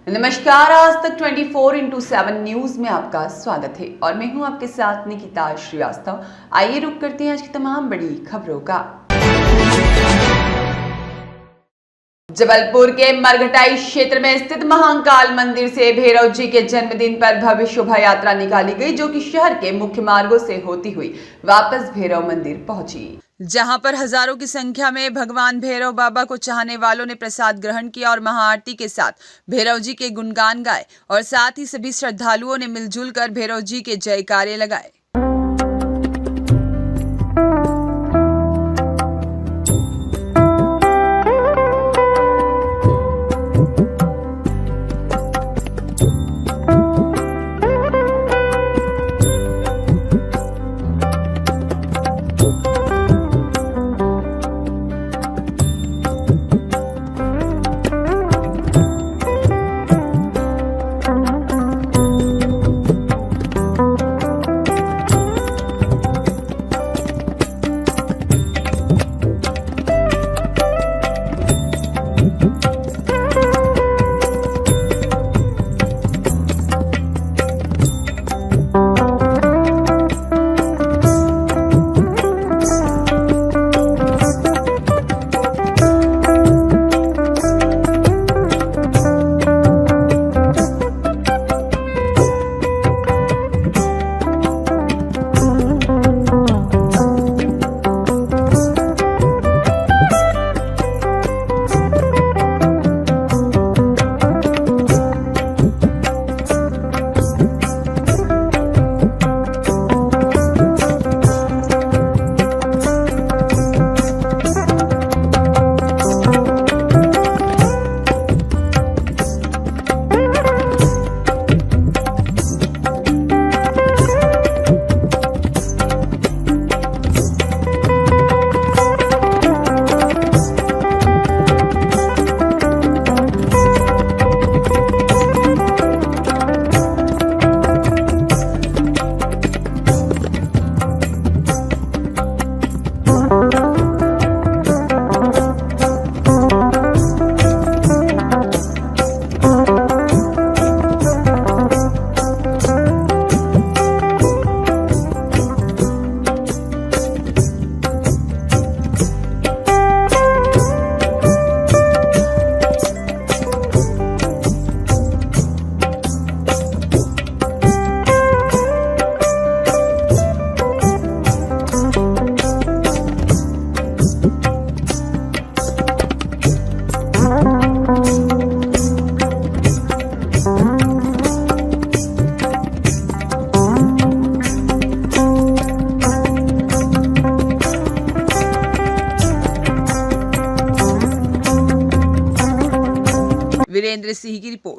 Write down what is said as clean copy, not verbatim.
नमस्कार, आज तक 24/7 न्यूज में आपका स्वागत है और मैं हूं आपके साथ निकिता श्रीवास्तव। आइए रुक करते हैं आज की तमाम बड़ी खबरों का। जबलपुर के मरघटाई क्षेत्र में स्थित महाकाल मंदिर से भैरव जी के जन्मदिन पर भव्य शोभा यात्रा निकाली गई, जो कि शहर के मुख्य मार्गों से होती हुई वापस भैरव मंदिर पहुंची, जहां पर हजारों की संख्या में भगवान भैरव बाबा को चाहने वालों ने प्रसाद ग्रहण किया और महाआरती के साथ भैरव जी के गुणगान गाए और साथ ही सभी श्रद्धालुओं ने मिलजुल कर भैरव जी के जयकारे लगाए। वीरेंद्र सिंह की रिपोर्ट।